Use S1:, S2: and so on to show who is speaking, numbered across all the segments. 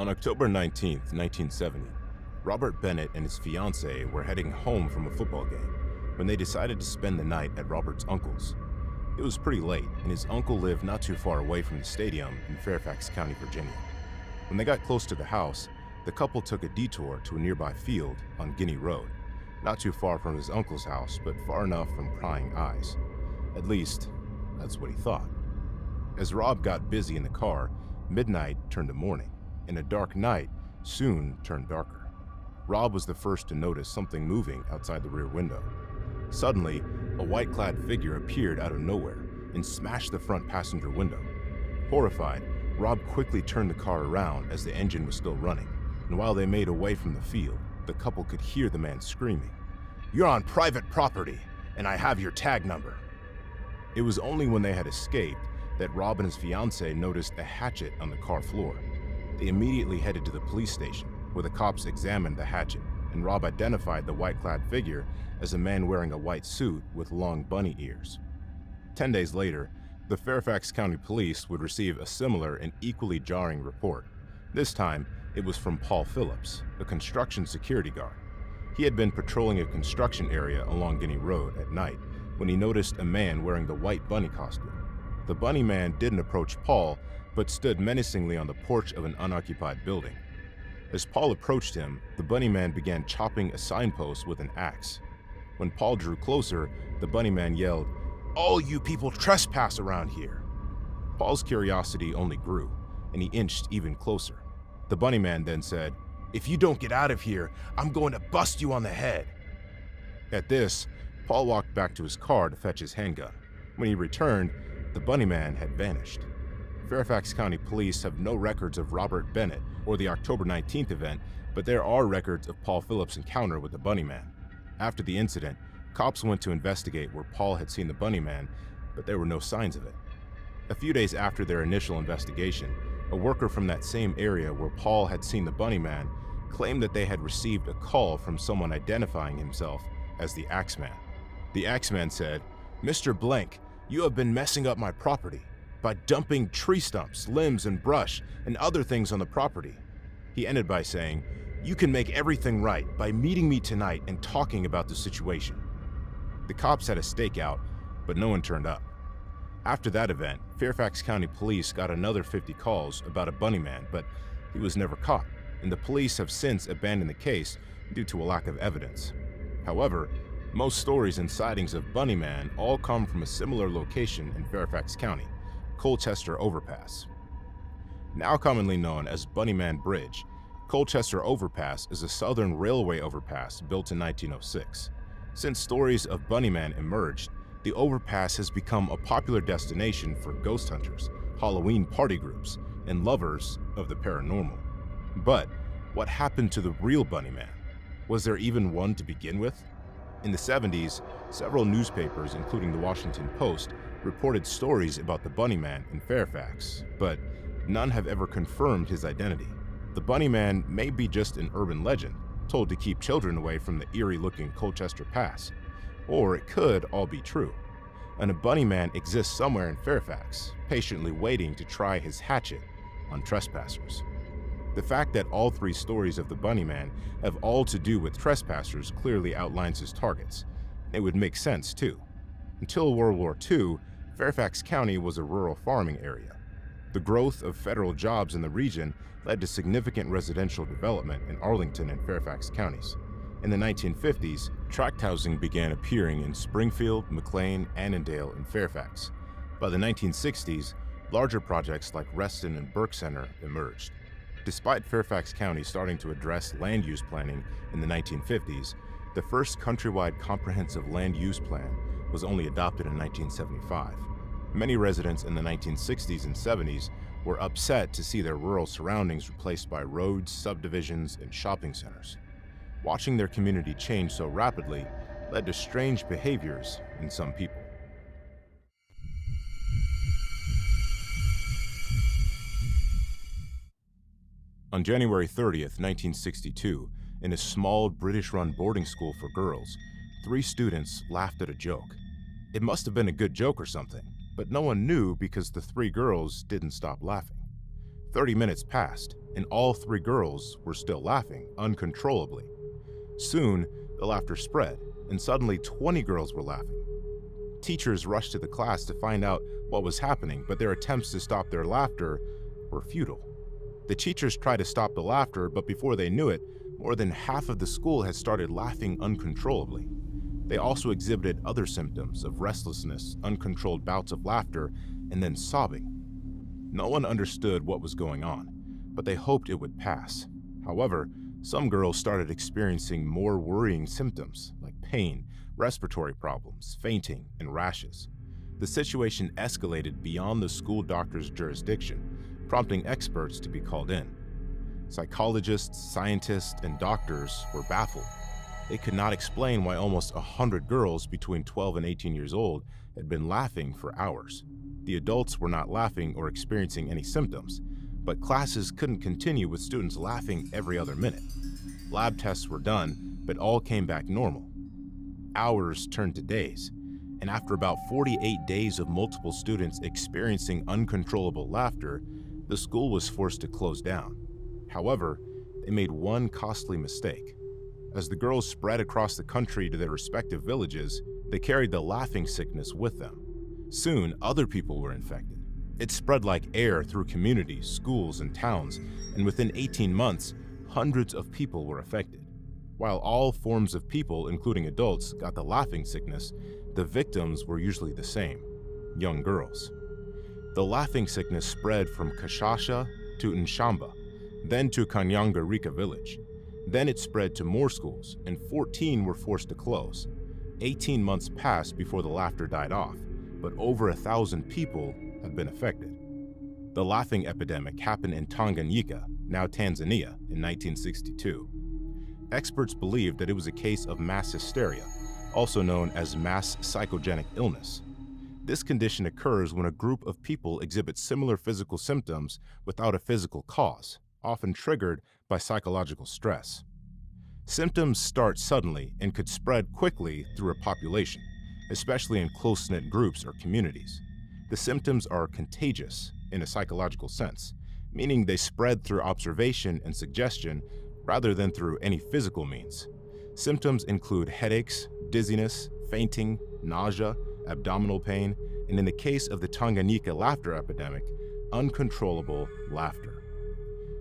S1: On October 19, 1970, Robert Bennett and his fiancée were heading home from a football game when they decided to spend the night at Robert's uncle's. It was pretty late, and his uncle lived not too far away from the stadium in Fairfax County, Virginia. When they got close to the house, the couple took a detour to a nearby field on Guinea Road, not too far from his uncle's house, but far enough from prying eyes. At least, that's what he thought. As Rob got busy in the car, midnight turned to morning, and a dark night soon turned darker. Rob was the first to notice something moving outside the rear window. Suddenly, a white-clad figure appeared out of nowhere and smashed the front passenger window. Horrified, Rob quickly turned the car around as the engine was still running, and while they made away from the field, the couple could hear the man screaming, "You're on private property, and I have your tag number." It was only when they had escaped that Rob and his fiancée noticed a hatchet on the car floor. They immediately headed to the police station, where the cops examined the hatchet, and Rob identified the white-clad figure as a man wearing a white suit with long bunny ears. 10 days later, the Fairfax County Police would receive a similar and equally jarring report. This time, it was from Paul Phillips, a construction security guard. He had been patrolling a construction area along Guinea Road at night when he noticed a man wearing the white bunny costume. The bunny man didn't approach Paul, but stood menacingly on the porch of an unoccupied building. As Paul approached him, the bunny man began chopping a signpost with an axe. When Paul drew closer, the bunny man yelled, "All you people trespass around here." Paul's curiosity only grew, and he inched even closer. The bunny man then said, "If you don't get out of here, I'm going to bust you on the head." At this, Paul walked back to his car to fetch his handgun. When he returned, the bunny man had vanished. Fairfax County Police have no records of Robert Bennett or the October 19th event, but there are records of Paul Phillips' encounter with the bunny man. After the incident, cops went to investigate where Paul had seen the bunny man, but there were no signs of it. A few days after their initial investigation, a worker from that same area where Paul had seen the bunny man claimed that they had received a call from someone identifying himself as the Axeman. The Axeman said, "Mr. Blank, you have been messing up my property by dumping tree stumps, limbs, and brush, and other things on the property." He ended by saying, "You can make everything right by meeting me tonight and talking about the situation." The cops had a stakeout, but no one turned up. After that event, Fairfax County Police got another 50 calls about a bunny man, but he was never caught, and the police have since abandoned the case due to a lack of evidence. However, most stories and sightings of Bunny Man all come from a similar location in Fairfax County, Colchester Overpass. Now commonly known as Bunny Man Bridge, Colchester Overpass is a southern railway overpass built in 1906. Since stories of Bunny Man emerged, the overpass has become a popular destination for ghost hunters, Halloween party groups, and lovers of the paranormal. But what happened to the real Bunny Man? Was there even one to begin with? In the 70s, several newspapers, including the Washington Post, reported stories about the Bunny Man in Fairfax, but none have ever confirmed his identity. The Bunny Man may be just an urban legend, told to keep children away from the eerie-looking Colchester Pass, or it could all be true, and a Bunny Man exists somewhere in Fairfax, patiently waiting to try his hatchet on trespassers. The fact that all three stories of the Bunny Man have all to do with trespassers clearly outlines his targets. It would make sense, too. Until World War II, Fairfax County was a rural farming area. The growth of federal jobs in the region led to significant residential development in Arlington and Fairfax counties. In the 1950s, tract housing began appearing in Springfield, McLean, Annandale, and Fairfax. By the 1960s, larger projects like Reston and Burke Center emerged. Despite Fairfax County starting to address land use planning in the 1950s, the first countrywide comprehensive land use plan was only adopted in 1975. Many residents in the 1960s and 70s were upset to see their rural surroundings replaced by roads, subdivisions, and shopping centers. Watching their community change so rapidly led to strange behaviors in some people. On January 30th, 1962, in a small British-run boarding school for girls, 3 students laughed at a joke. It must have been a good joke or something, but no one knew because the 3 girls didn't stop laughing. 30 minutes passed, and all 3 girls were still laughing uncontrollably. Soon, the laughter spread, and suddenly 20 girls were laughing. Teachers rushed to the class to find out what was happening, but their attempts to stop their laughter were futile. The teachers tried to stop the laughter, but before they knew it, more than half of the school had started laughing uncontrollably. They also exhibited other symptoms of restlessness, uncontrolled bouts of laughter, and then sobbing. No one understood what was going on, but they hoped it would pass. However, some girls started experiencing more worrying symptoms like pain, respiratory problems, fainting, and rashes. The situation escalated beyond the school doctor's jurisdiction, prompting experts to be called in. Psychologists, scientists, and doctors were baffled. They could not explain why almost 100 girls between 12 and 18 years old had been laughing for hours. The adults were not laughing or experiencing any symptoms, but classes couldn't continue with students laughing every other minute. Lab tests were done, but all came back normal. Hours turned to days, and after about 48 days of multiple students experiencing uncontrollable laughter, the school was forced to close down. However, they made one costly mistake. As the girls spread across the country to their respective villages, they carried the laughing sickness with them. Soon, other people were infected. It spread like air through communities, schools, and towns, and within 18 months, hundreds of people were affected. While all forms of people, including adults, got the laughing sickness, the victims were usually the same: young girls. The laughing sickness spread from Kashasha to Nshamba, then to Kanyangarika village. Then it spread to more schools, and 14 were forced to close. 18 months passed before the laughter died off, but over 1,000 people had been affected. The laughing epidemic happened in Tanganyika, now Tanzania, in 1962. Experts believed that it was a case of mass hysteria, also known as mass psychogenic illness. This condition occurs when a group of people exhibit similar physical symptoms without a physical cause, often triggered by psychological stress. Symptoms start suddenly and could spread quickly through a population, especially in close-knit groups or communities. The symptoms are contagious in a psychological sense, meaning they spread through observation and suggestion rather than through any physical means. Symptoms include headaches, dizziness, fainting, nausea, abdominal pain, and in the case of the Tanganyika laughter epidemic, uncontrollable laughter.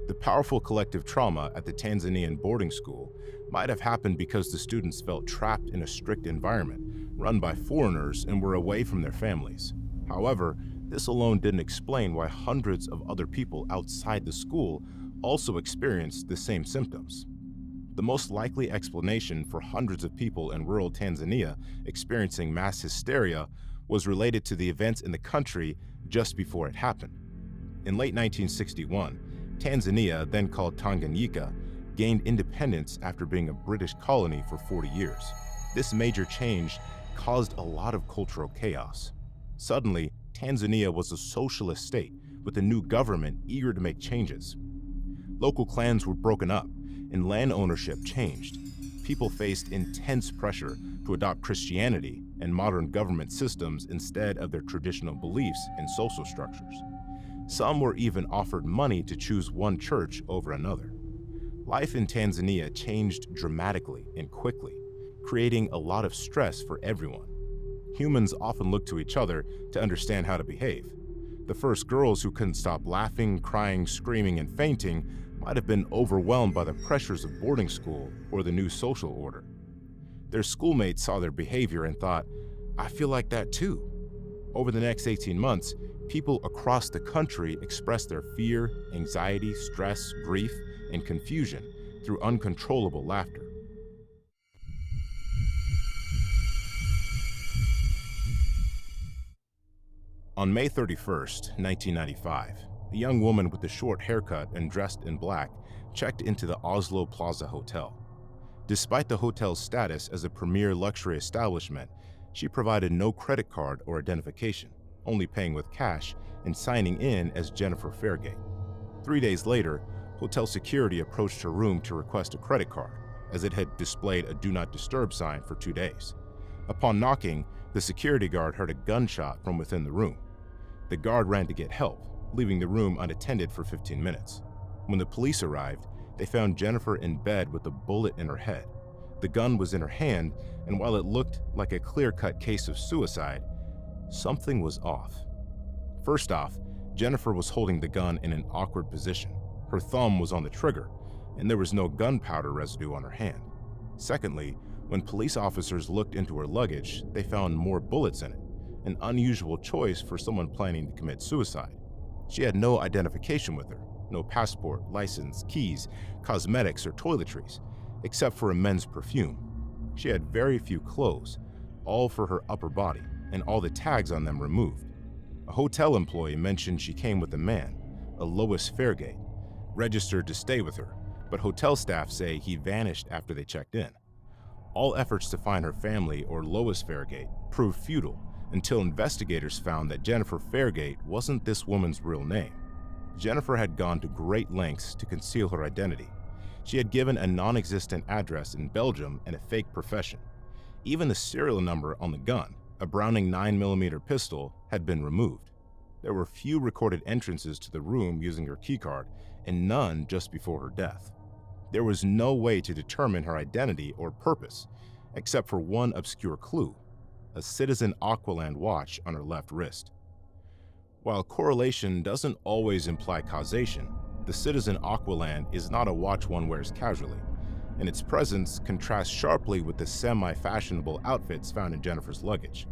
S1: The powerful collective trauma at the Tanzanian boarding school might have happened because the students felt trapped in a strict environment, run by foreigners, and were away from their families. However, this alone didn't explain why hundreds of other people outside the school also experienced the same symptoms. The most likely explanation for hundreds of people in rural Tanzania experiencing mass hysteria was related to the events in the country just before it happened. In late 1961, Tanzania, then called Tanganyika, gained independence after being a British colony for 40 years. This major change caused a lot of cultural chaos. Suddenly, Tanzania was a socialist state with a new government eager to make changes. Local clans were broken up, and land ownership changed. People faced intense pressure to adopt Christianity and modern government systems instead of their traditional beliefs and social structures. Some were even offered money to choose one church over another. Life in Tanzania changed dramatically and quickly, creating a lot of stress for everyone. Humans often look to each other to understand how to behave. The first girls who couldn't stop laughing, crying, screaming, and fainting might have been overwhelmed by the pressures of boarding school or the new social order. Their schoolmates saw their behavior and thought, "I feel like that too." Over the next 18 months, people across the country expressed their fear, anxiety, stress, grief, and confusion through uncontrollable laughter. On May 31st, 1995, a young woman with a short haircut and dressed in black checked into the Oslo Plaza Hotel. Despite the hotel's status as a premier luxury establishment, she provided no credit card or identification, only paying with cash and signing in as Jennifer Fairgate. 3 days later, hotel security approached her room to request a credit card, as it had displayed a Do Not Disturb sign for 2 days. Upon knocking, the security guard heard a gunshot from within the room. The guard ran to get help, leaving the room unattended for 15 minutes. When the police arrived, they found Jennifer in bed with a bullet in her head. The gun was in her hand, and while it looked like a clear-cut case of suicide, something was off. First off, Jennifer was holding the gun in an awkward position. Her thumb was on the trigger, and there was no gunpowder residue on her hand. Secondly, when police officers looked into her luggage, they found more bullets in it, an unusual choice for someone planning to commit suicide. She had no identification with her, no passport, license, keys, cosmetics, or toiletries, except for a men's perfume. She had very few clothes, all for her upper body, and all the tags on them removed. A hotel employee mentioned she came with a man, a Lois Fairgate, registered to stay with her, but hotel staff say he vanished after they checked in. All efforts to find her family or Lois Fairgate proved futile until investigators found that Jennifer Fairgate wasn't this woman's real name. Jennifer had gone to great lengths to conceal her identity. She had given a non-existent address in Belgium and a fake profession. Even the serial number on the gun, a Browning 9mm pistol, had been removed. There were few recorded entrances to the room using her keycard, and none just before her death. There was no way to determine her identity or purpose, except for one obscure clue: a Citizen Aqualand watch on her left wrist. While correlation doesn't always imply causation, the Citizen Aqualand is not a watch one wears casually, and its presence contrasts sharply with the semi-fashionable outfits found in Jennifer's luggage.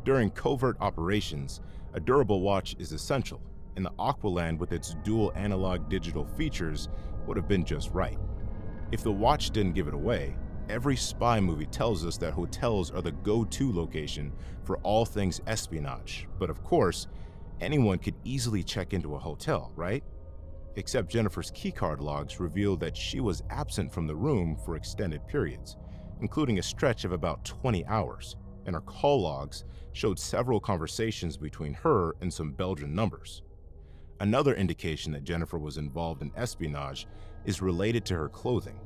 S1: During covert operations, a durable watch is essential, and the Aqualand with its dual analog-digital features would have been just right. If the watch didn't give it away, every spy movie tells us that hotels are the go-to location for all things espionage, but of course, anyone could easily check into a hotel, right? Except Jennifer's keycard logs revealed that she was absent from the room for extended periods, including a stretch of about 20 hours, and her call logs showed several conversations between her and some Belgian numbers. Another indication that Jennifer was involved in espionage is related to her clothing.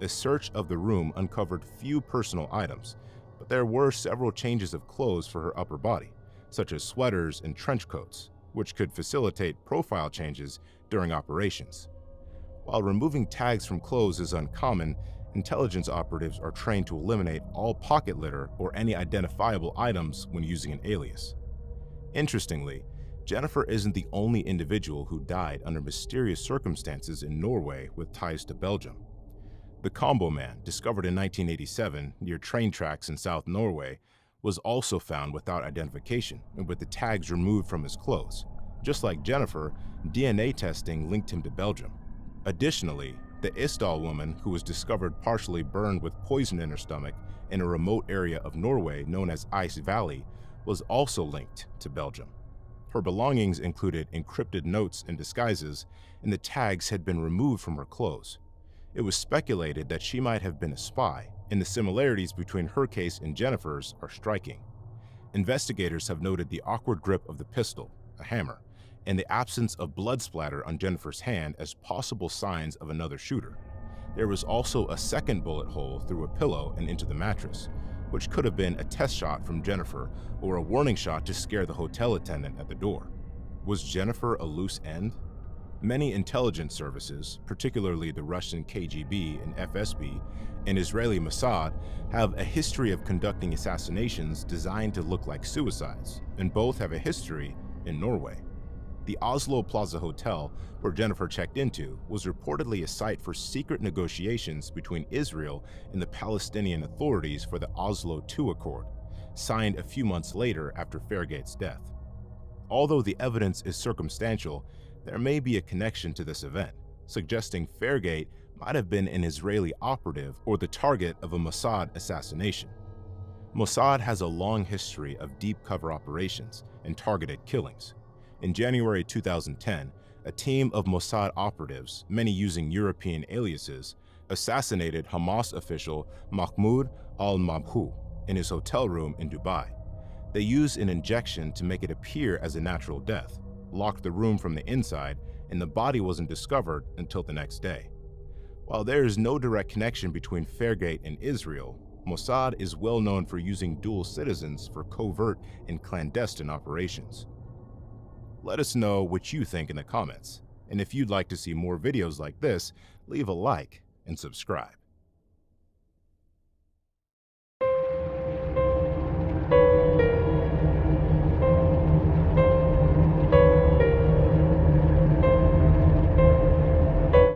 S1: A search of the room uncovered few personal items, but there were several changes of clothes for her upper body, such as sweaters and trench coats, which could facilitate profile changes during operations. While removing tags from clothes is uncommon, intelligence operatives are trained to eliminate all pocket litter or any identifiable items when using an alias. Interestingly, Jennifer isn't the only individual who died under mysterious circumstances in Norway with ties to Belgium. The Combo Man, discovered in 1987 near train tracks in South Norway, was also found without identification and with the tags removed from his clothes. Just like Jennifer, DNA testing linked him to Belgium. Additionally, the Isdal woman, who was discovered partially burned with poison in her stomach in a remote area of Norway known as Ice Valley, was also linked to Belgium. Her belongings included encrypted notes and disguises, and the tags had been removed from her clothes. It was speculated that she might have been a spy, and the similarities between her case and Jennifer's are striking. Investigators have noted the awkward grip of the pistol, a hammer, and the absence of blood splatter on Jennifer's hand as possible signs of another shooter. There was also a second bullet hole through a pillow and into the mattress, which could have been a test shot from Jennifer or a warning shot to scare the hotel attendant at the door. Was Jennifer a loose end? Many intelligence services, particularly the Russian KGB and FSB and Israeli Mossad, have a history of conducting assassinations designed to look like suicides, and both have a history in Norway. The Oslo Plaza Hotel, where Jennifer checked into, was reportedly a site for secret negotiations between Israel and the Palestinian authorities for the Oslo II Accord, signed a few months later after Fairgate's death. Although the evidence is circumstantial, there may be a connection to this event, suggesting Fairgate might have been an Israeli operative or the target of a Mossad assassination. Mossad has a long history of deep cover operations and targeted killings. In January 2010, a team of Mossad operatives, many using European aliases, assassinated Hamas official Mahmoud al-Mabhouh in his hotel room in Dubai. They used an injection to make it appear as a natural death, locked the room from the inside, and the body wasn't discovered until the next day. While there is no direct connection between Fairgate and Israel, Mossad is well known for using dual citizens for covert and clandestine operations. Let us know what you think in the comments. And if you'd like to see more videos like this, leave a like and subscribe.